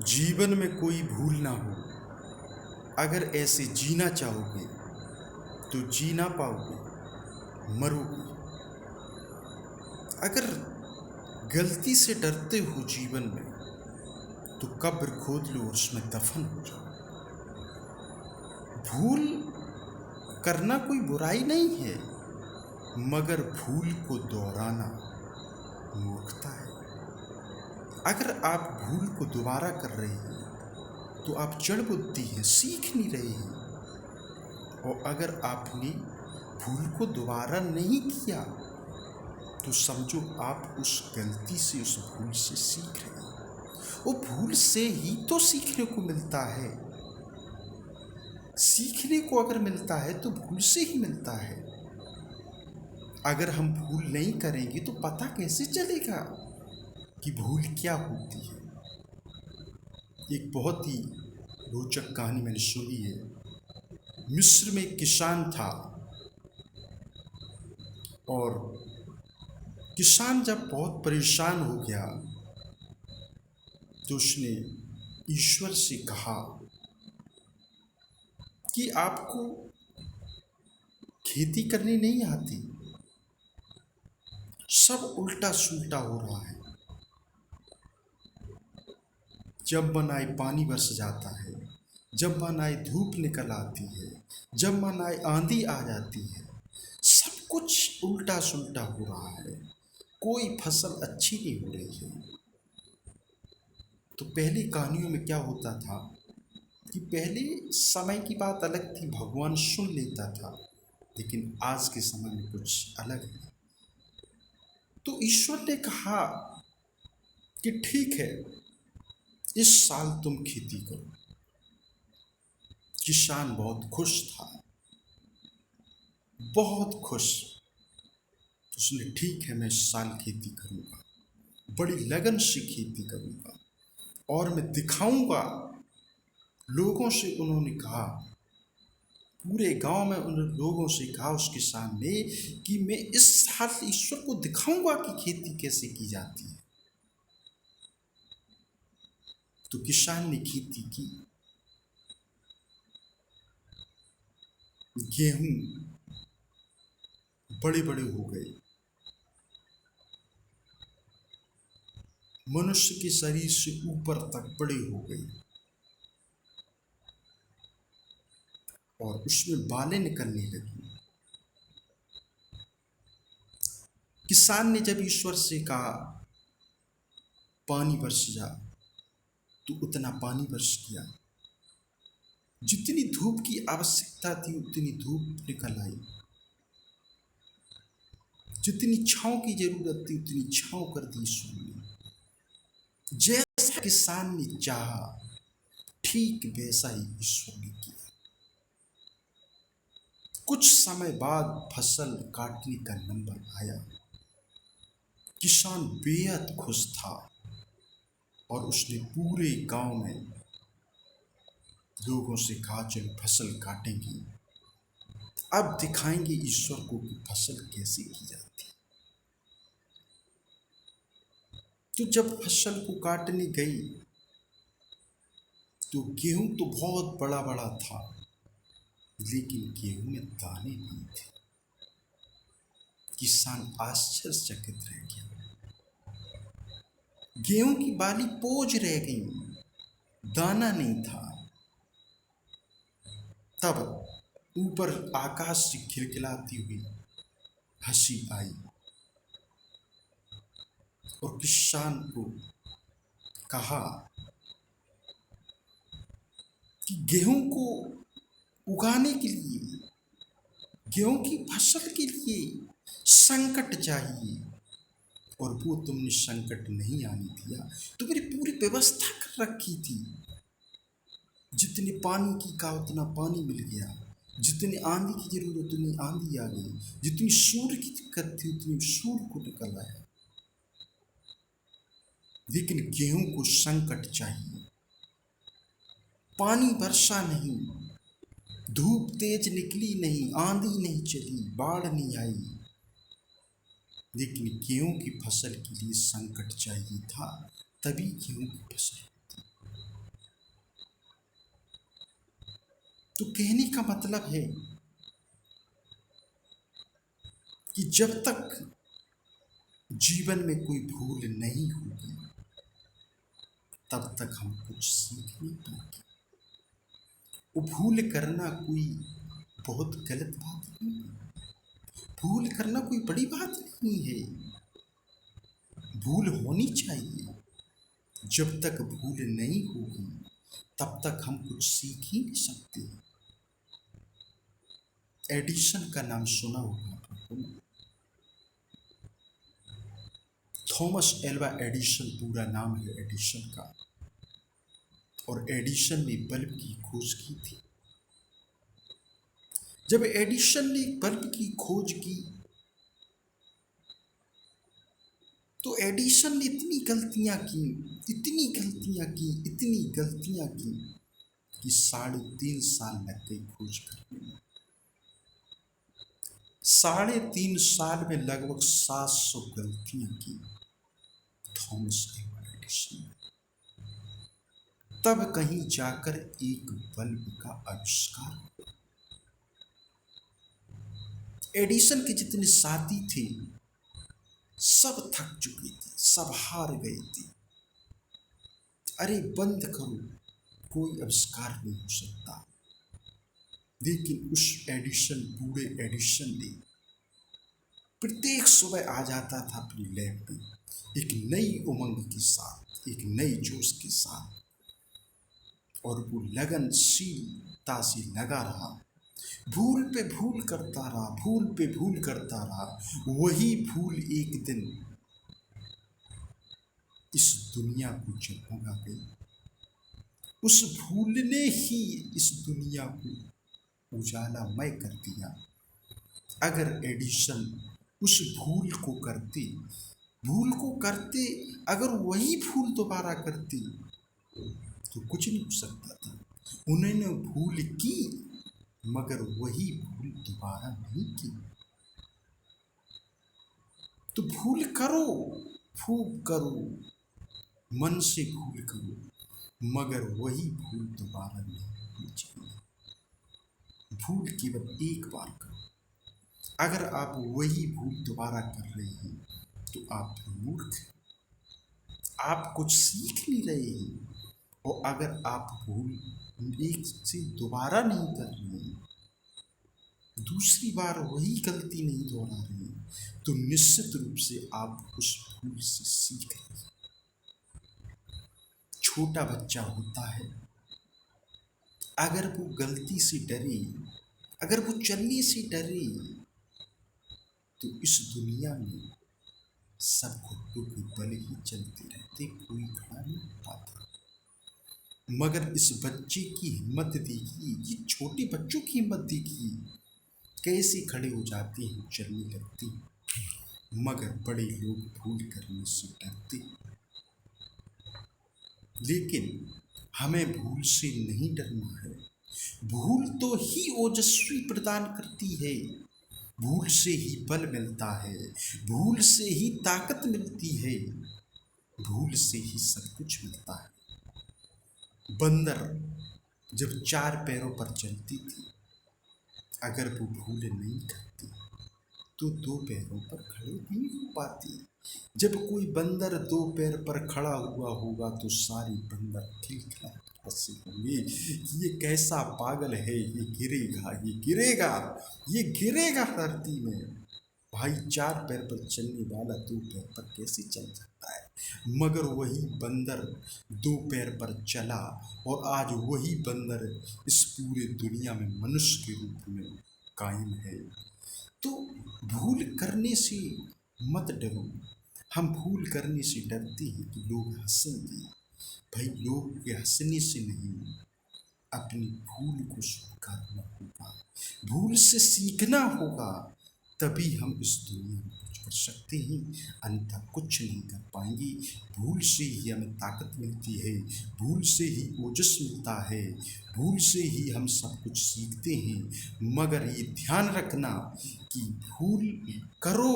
जीवन में कोई भूल ना हो। अगर ऐसे जीना चाहोगे तो जी ना पाओगे, मरोगे। अगर गलती से डरते हो जीवन में तो कब्र खोद लो और उसमें दफन हो जाओ। भूल करना कोई बुराई नहीं है, मगर भूल को दोहराना मूर्खता है। अगर आप भूल को दोबारा कर रहे हैं तो आप जड़ बुद्धि हैं, सीख नहीं रहे हैं। और अगर आपने भूल को दोबारा नहीं किया तो समझो आप उस गलती से, उस भूल से सीख रहे हैं। वो भूल से ही तो सीखने को मिलता है। सीखने को अगर मिलता है तो भूल से ही मिलता है। अगर हम भूल नहीं करेंगे तो पता कैसे चलेगा कि भूल क्या होती है। एक बहुत ही रोचक कहानी मैंने सुनी है। मिस्र में एक किसान था और किसान जब बहुत परेशान हो गया तो उसने ईश्वर से कहा कि आपको खेती करनी नहीं आती, सब उल्टा सुल्टा हो रहा है। जब मन आए पानी बरस जाता है, जब मन आए धूप निकल आती है, जब मन आए आंधी आ जाती है। सब कुछ उल्टा सुल्टा हो रहा है, कोई फसल अच्छी नहीं हो रही है। तो पहली कहानियों में क्या होता था कि पहले समय की बात अलग थी, भगवान सुन लेता था, लेकिन आज के समय में कुछ अलग है। तो ईश्वर ने कहा कि ठीक है, इस साल तुम खेती करो। किसान बहुत खुश था, बहुत खुश। उसने ठीक है, मैं इस साल खेती करूँगा, बड़ी लगन से खेती करूँगा और मैं दिखाऊंगा लोगों से। उन्होंने कहा, पूरे गांव में उन लोगों से कहा उस किसान ने कि मैं इस साल ईश्वर को दिखाऊंगा कि खेती कैसे की जाती है। तो किसान ने खेती की। गेहूं बड़े बड़े हो गए, मनुष्य के शरीर से ऊपर तक बड़े हो गए और उसमें बालें निकलने लगी। किसान ने जब ईश्वर से कहा पानी बरस जा, तो उतना पानी बरस गया। जितनी धूप की आवश्यकता थी उतनी धूप निकल आई, जितनी छांव की जरूरत थी उतनी छांव कर दी ईश्वर ने। जैसा किसान ने चाहा ठीक वैसा ही ईश्वर ने किया। कुछ समय बाद फसल काटने का नंबर आया। किसान बेहद खुश था और उसने पूरे गांव में लोगों से कहा, चलो फसल काटेंगे, अब दिखाएंगे ईश्वर को कि फसल कैसे की जाती है। तो जब फसल को काटने गई तो गेहूं तो बहुत बड़ा बड़ा था, लेकिन गेहूं में दाने नहीं थे। किसान आश्चर्यचकित रह गया। गेहूं की बाली पोज रह गई, दाना नहीं था। तब ऊपर आकाश से खिलखिलाती हुई हंसी आई और किसान को कहा कि गेहूं को उगाने के लिए, गेहूं की फसल के लिए संकट चाहिए और वो तुमने संकट नहीं आने दिया। तुम्हारी पूरी व्यवस्था कर रखी थी, जितने पानी की कहा उतना पानी मिल गया, जितनी आंधी की जरूरत उतनी आंधी आ गई, जितनी सूर्य की दिक्कत थी उतनी सूर्य को निकल आया। लेकिन गेहूं को संकट चाहिए, पानी वर्षा नहीं, धूप तेज निकली नहीं, आंधी नहीं चली, बाढ़ नहीं आई, लेकिन गेहूं की फसल के लिए संकट चाहिए था, तभी गेहूं की फसल तो कहने का मतलब है कि जब तक जीवन में कोई भूल नहीं होगी तब तक हम कुछ सीख नहीं पाएंगे। वो भूल करना कोई बहुत गलत बात नहीं है। भूल करना कोई बड़ी बात नहीं है। भूल होनी चाहिए। जब तक भूल नहीं होगी तब तक हम कुछ सीख ही नहीं सकते। एडिसन का नाम सुना होगा आपने। थॉमस एल्वा एडिसन पूरा नाम है एडिसन का। और एडिसन ने बल्ब की खोज की थी। जब एडिसन ने बल्ब की खोज की तो एडिसन ने इतनी गलतियां की, इतनी गलतियां की, इतनी गलतियां की कि 3.5 साल लग गई खोज करने में। 3.5 साल में लगभग 700 गलतियां की थॉमस एल्वा एडिसन ने। तब कहीं जाकर एक बल्ब का आविष्कार हुआ। एडिसन के जितने साथी थे सब थक चुके थे, सब हार गए थे। अरे बंद करो, कोई आविष्कार नहीं हो सकता। लेकिन उस एडिसन, बूढ़े एडिसन ने प्रत्येक सुबह आ जाता था अपनी लैब में एक नई उमंग के साथ, एक नई जोश के साथ, और वो लगनशीलता से लगा रहा। भूल पे भूल करता रहा, भूल पे भूल करता रहा। वही भूल एक दिन इस दुनिया को जगमगा गई। उस भूल ने ही इस दुनिया को उजालामय कर दिया। अगर एडिसन उस भूल को करते, अगर वही भूल दोबारा करते तो कुछ नहीं हो सकता था। उन्होंने भूल की मगर वही भूल दोबारा नहीं की। तो भूल करो, खूब करो, मन से भूल करो, मगर वही भूल दोबारा नहीं होनी चाहिए। भूल केवल एक बार करो। अगर आप वही भूल दोबारा कर रहे हैं तो आप मूर्ख हैं, आप कुछ सीख नहीं रहे हैं। और अगर आप भूल एक से दोबारा नहीं कर रहे हैं, दूसरी बार वही गलती नहीं दोहरा रहे हैं, तो निश्चित रूप से आप उस भूल से सीख रहे हैं। छोटा बच्चा होता है, अगर वो गलती से डरे, अगर वो चलने से डरे तो इस दुनिया में सब घुटनों के बल ही चलते रहते, कोई खड़ा नहीं हो पाता। मगर इस बच्चे की हिम्मत देखिए, ये छोटे बच्चों की हिम्मत देखिए, कैसे खड़े हो जाते हैं, चलने लगते हैं। मगर बड़े लोग भूल करने से डरते। लेकिन हमें भूल से नहीं डरना है। भूल तो ही ओजस्वी प्रदान करती है। भूल से ही बल मिलता है, भूल से ही ताकत मिलती है, भूल से ही सब कुछ मिलता है। बंदर जब 4 पैरों पर चलती थी, अगर वो भूल नहीं करती तो 2 पैरों पर खड़े नहीं हो पाती। जब कोई बंदर 2 पैर पर खड़ा हुआ होगा तो सारे बंदर खिलखिला हंसे होंगे कि ये कैसा पागल है, ये गिरेगा, ये गिरेगा, ये गिरेगा धरती में। भाई 4 पैर पर चलने वाला 2 पैर पर कैसे चल सकता है? मगर वही बंदर 2 पैर पर चला और आज वही बंदर इस पूरे दुनिया में मनुष्य के रूप में कायम है। तो भूल करने से मत डरो। हम भूल करने से डरते हैं कि लोग हंसेंगे। भाई लोग के हंसने से नहीं, अपनी भूल को स्वीकारना होगा, भूल से सीखना होगा, तभी हम इस दुनिया में कुछ कर सकते हैं, अन्यथा कुछ नहीं कर पाएंगे। भूल से ही हमें ताकत मिलती है, भूल से ही ओजस मिलता है, भूल से ही हम सब कुछ सीखते हैं। मगर ये ध्यान रखना कि भूल करो,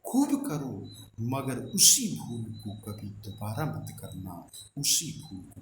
खूब करो, मगर उसी भूल को कभी दोबारा मत करना, उसी भूल को